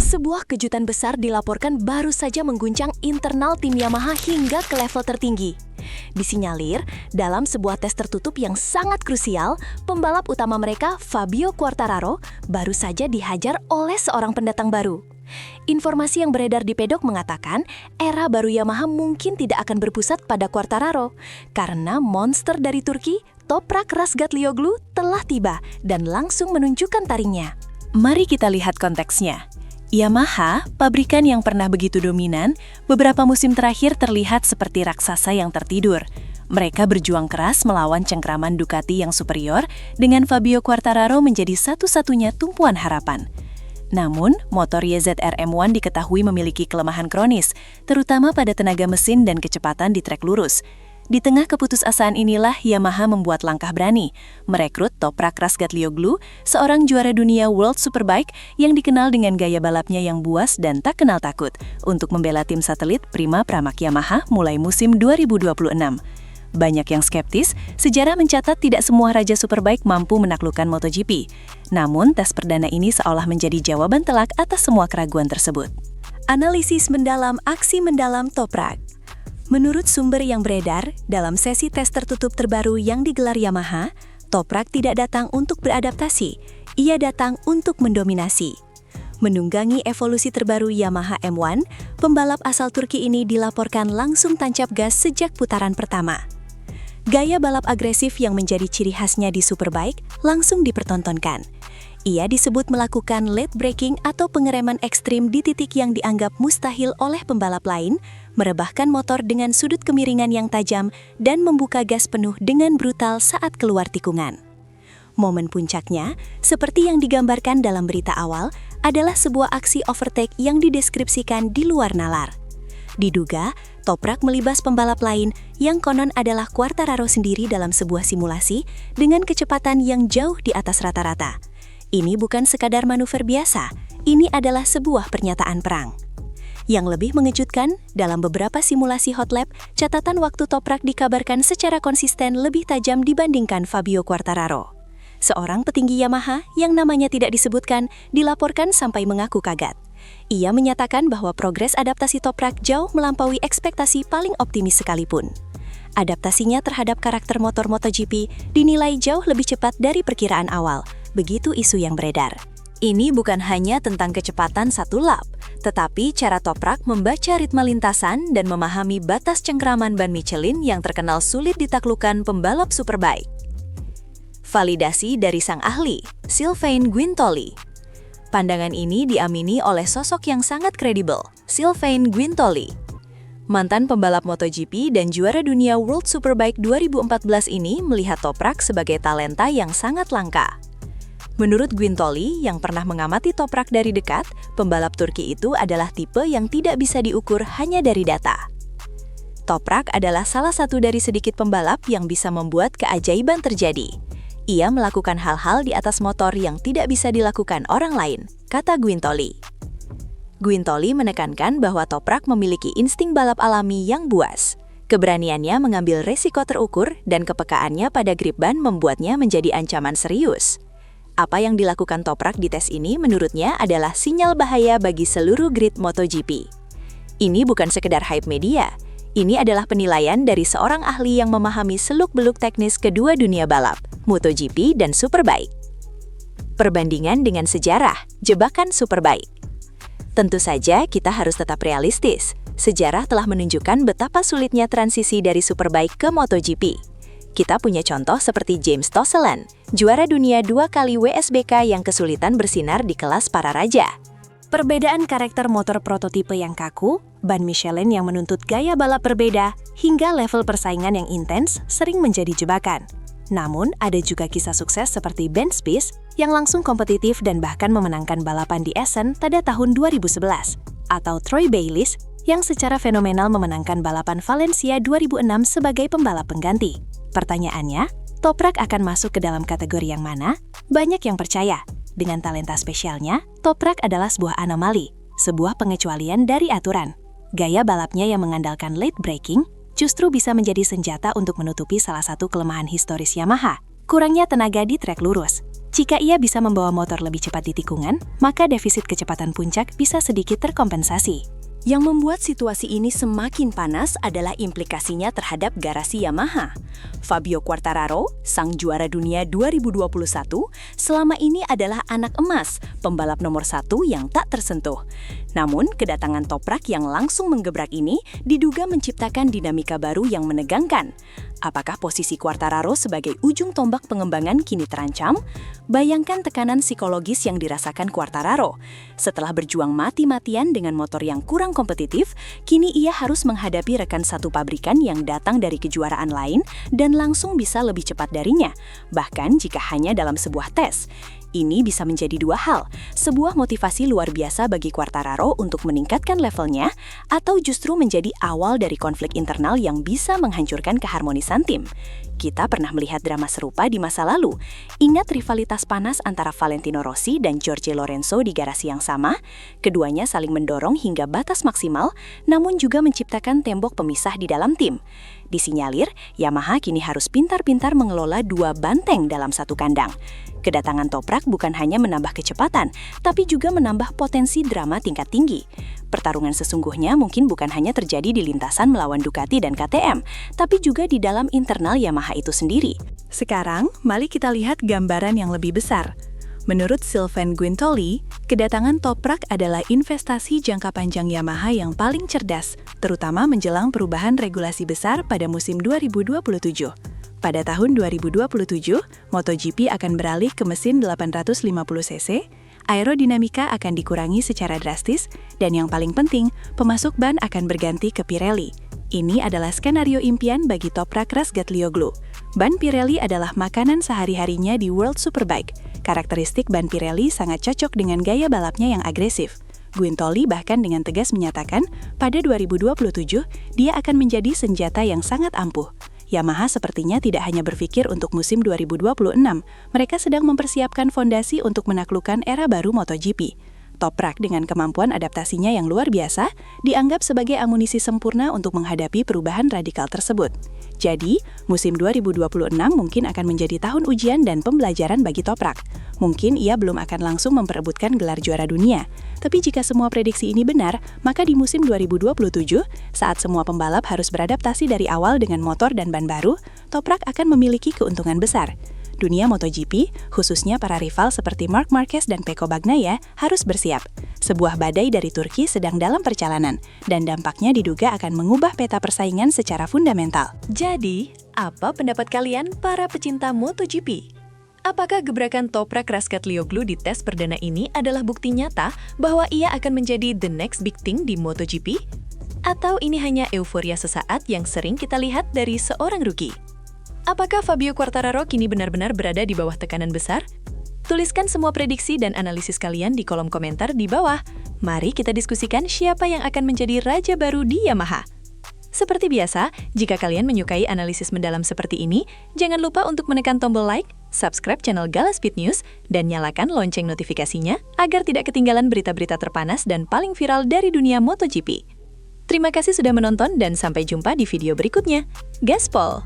Sebuah kejutan besar dilaporkan baru saja mengguncang internal tim Yamaha hingga ke level tertinggi. Disinyalir, dalam sebuah tes tertutup yang sangat krusial, pembalap utama mereka, Fabio Quartararo, baru saja dihajar oleh seorang pendatang baru. Informasi yang beredar di pedok mengatakan, era baru Yamaha mungkin tidak akan berpusat pada Quartararo, karena monster dari Turki, Toprak Razgatlioglu, telah tiba dan langsung menunjukkan taringnya. Mari kita lihat konteksnya. Yamaha, pabrikan yang pernah begitu dominan, beberapa musim terakhir terlihat seperti raksasa yang tertidur. Mereka berjuang keras melawan cengkraman Ducati yang superior, dengan Fabio Quartararo menjadi satu-satunya tumpuan harapan. Namun, motor YZR M1 diketahui memiliki kelemahan kronis, terutama pada tenaga mesin dan kecepatan di trek lurus. Di tengah keputusasaan inilah Yamaha membuat langkah berani, merekrut Toprak Razgatlioglu, seorang juara dunia World Superbike yang dikenal dengan gaya balapnya yang buas dan tak kenal takut, untuk membela tim satelit Prima Pramac Yamaha mulai musim 2026. Banyak yang skeptis, sejarah mencatat tidak semua raja Superbike mampu menaklukkan MotoGP. Namun, tes perdana ini seolah menjadi jawaban telak atas semua keraguan tersebut. Analisis mendalam aksi mendalam Toprak. Menurut sumber yang beredar, dalam sesi tes tertutup terbaru yang digelar Yamaha, Toprak tidak datang untuk beradaptasi, ia datang untuk mendominasi. Menunggangi evolusi terbaru Yamaha M1, pembalap asal Turki ini dilaporkan langsung tancap gas sejak putaran pertama. Gaya balap agresif yang menjadi ciri khasnya di Superbike langsung dipertontonkan. Ia disebut melakukan late braking atau pengereman ekstrim di titik yang dianggap mustahil oleh pembalap lain, merebahkan motor dengan sudut kemiringan yang tajam, dan membuka gas penuh dengan brutal saat keluar tikungan. Momen puncaknya, seperti yang digambarkan dalam berita awal, adalah sebuah aksi overtake yang dideskripsikan di luar nalar. Diduga, Toprak melibas pembalap lain yang konon adalah Quartararo sendiri dalam sebuah simulasi dengan kecepatan yang jauh di atas rata-rata. Ini bukan sekadar manuver biasa, ini adalah sebuah pernyataan perang. Yang lebih mengejutkan, dalam beberapa simulasi hot lap, catatan waktu Toprak dikabarkan secara konsisten lebih tajam dibandingkan Fabio Quartararo. Seorang petinggi Yamaha yang namanya tidak disebutkan dilaporkan sampai mengaku kaget. Ia menyatakan bahwa progres adaptasi Toprak jauh melampaui ekspektasi paling optimis sekalipun. Adaptasinya terhadap karakter motor MotoGP dinilai jauh lebih cepat dari perkiraan awal, begitu isu yang beredar. Ini bukan hanya tentang kecepatan satu lap, tetapi cara Toprak membaca ritme lintasan dan memahami batas cengkraman ban Michelin yang terkenal sulit ditaklukkan pembalap Superbike. Validasi dari sang ahli, Sylvain Guintoli. Pandangan ini diamini oleh sosok yang sangat kredibel, Sylvain Guintoli. Mantan pembalap MotoGP dan juara dunia World Superbike 2014 ini melihat Toprak sebagai talenta yang sangat langka. Menurut Guintoli, yang pernah mengamati Toprak dari dekat, pembalap Turki itu adalah tipe yang tidak bisa diukur hanya dari data. Toprak adalah salah satu dari sedikit pembalap yang bisa membuat keajaiban terjadi. Ia melakukan hal-hal di atas motor yang tidak bisa dilakukan orang lain, kata Guintoli. Guintoli menekankan bahwa Toprak memiliki insting balap alami yang buas. Keberaniannya mengambil resiko terukur dan kepekaannya pada grip ban membuatnya menjadi ancaman serius. Apa yang dilakukan Toprak di tes ini menurutnya adalah sinyal bahaya bagi seluruh grid MotoGP. Ini bukan sekedar hype media, ini adalah penilaian dari seorang ahli yang memahami seluk-beluk teknis kedua dunia balap, MotoGP dan Superbike. Perbandingan dengan sejarah, jebakan Superbike. Tentu saja kita harus tetap realistis. Sejarah telah menunjukkan betapa sulitnya transisi dari Superbike ke MotoGP. Kita punya contoh seperti James Toseland, juara dunia 2 kali WSBK yang kesulitan bersinar di kelas para raja. Perbedaan karakter motor prototipe yang kaku, ban Michelin yang menuntut gaya balap berbeda, hingga level persaingan yang intens sering menjadi jebakan. Namun, ada juga kisah sukses seperti Ben Spies yang langsung kompetitif dan bahkan memenangkan balapan di Essen pada tahun 2011, atau Troy Bayliss yang secara fenomenal memenangkan balapan Valencia 2006 sebagai pembalap pengganti. Pertanyaannya, Toprak akan masuk ke dalam kategori yang mana? Banyak yang percaya. Dengan talenta spesialnya, Toprak adalah sebuah anomali, sebuah pengecualian dari aturan. Gaya balapnya yang mengandalkan late braking justru bisa menjadi senjata untuk menutupi salah satu kelemahan historis Yamaha, kurangnya tenaga di trek lurus. Jika ia bisa membawa motor lebih cepat di tikungan, maka defisit kecepatan puncak bisa sedikit terkompensasi. Yang membuat situasi ini semakin panas adalah implikasinya terhadap garasi Yamaha. Fabio Quartararo, sang juara dunia 2021, selama ini adalah anak emas, pembalap nomor 1 yang tak tersentuh. Namun, kedatangan Toprak yang langsung menggebrak ini diduga menciptakan dinamika baru yang menegangkan. Apakah posisi Quartararo sebagai ujung tombak pengembangan kini terancam? Bayangkan tekanan psikologis yang dirasakan Quartararo. Setelah berjuang mati-matian dengan motor yang kurang kompetitif, kini ia harus menghadapi rekan satu pabrikan yang datang dari kejuaraan lain dan langsung bisa lebih cepat darinya, bahkan jika hanya dalam sebuah tes. Ini bisa menjadi dua hal, sebuah motivasi luar biasa bagi Quartararo untuk meningkatkan levelnya, atau justru menjadi awal dari konflik internal yang bisa menghancurkan keharmonisan tim. Kita pernah melihat drama serupa di masa lalu. Ingat rivalitas panas antara Valentino Rossi dan Jorge Lorenzo di garasi yang sama? Keduanya saling mendorong hingga batas maksimal, namun juga menciptakan tembok pemisah di dalam tim. Disinyalir, Yamaha kini harus pintar-pintar mengelola dua banteng dalam satu kandang. Kedatangan Toprak bukan hanya menambah kecepatan, tapi juga menambah potensi drama tingkat tinggi. Pertarungan sesungguhnya mungkin bukan hanya terjadi di lintasan melawan Ducati dan KTM, tapi juga di dalam internal Yamaha itu sendiri. Sekarang, mari kita lihat gambaran yang lebih besar. Menurut Sylvain Guintoli, kedatangan Toprak adalah investasi jangka panjang Yamaha yang paling cerdas, terutama menjelang perubahan regulasi besar pada musim 2027. Pada tahun 2027, MotoGP akan beralih ke mesin 850cc, aerodinamika akan dikurangi secara drastis, dan yang paling penting, pemasok ban akan berganti ke Pirelli. Ini adalah skenario impian bagi Toprak Razgatlioglu. Ban Pirelli adalah makanan sehari-harinya di World Superbike. Karakteristik ban Pirelli sangat cocok dengan gaya balapnya yang agresif. Guintoli bahkan dengan tegas menyatakan, pada 2027, dia akan menjadi senjata yang sangat ampuh. Yamaha sepertinya tidak hanya berpikir untuk musim 2026, mereka sedang mempersiapkan fondasi untuk menaklukkan era baru MotoGP. Toprak dengan kemampuan adaptasinya yang luar biasa, dianggap sebagai amunisi sempurna untuk menghadapi perubahan radikal tersebut. Jadi, musim 2026 mungkin akan menjadi tahun ujian dan pembelajaran bagi Toprak. Mungkin ia belum akan langsung memperebutkan gelar juara dunia. Tapi jika semua prediksi ini benar, maka di musim 2027, saat semua pembalap harus beradaptasi dari awal dengan motor dan ban baru, Toprak akan memiliki keuntungan besar. Dunia MotoGP, khususnya para rival seperti Marc Marquez dan Pecco Bagnaia, harus bersiap. Sebuah badai dari Turki sedang dalam perjalanan, dan dampaknya diduga akan mengubah peta persaingan secara fundamental. Jadi, apa pendapat kalian para pecinta MotoGP? Apakah gebrakan Toprak Razgatlioglu di tes perdana ini adalah bukti nyata bahwa ia akan menjadi the next big thing di MotoGP? Atau ini hanya euforia sesaat yang sering kita lihat dari seorang rookie? Apakah Fabio Quartararo kini benar-benar berada di bawah tekanan besar? Tuliskan semua prediksi dan analisis kalian di kolom komentar di bawah. Mari kita diskusikan siapa yang akan menjadi raja baru di Yamaha. Seperti biasa, jika kalian menyukai analisis mendalam seperti ini, jangan lupa untuk menekan tombol like, subscribe channel Gala Speed News, dan nyalakan lonceng notifikasinya agar tidak ketinggalan berita-berita terpanas dan paling viral dari dunia MotoGP. Terima kasih sudah menonton dan sampai jumpa di video berikutnya. Gaspol!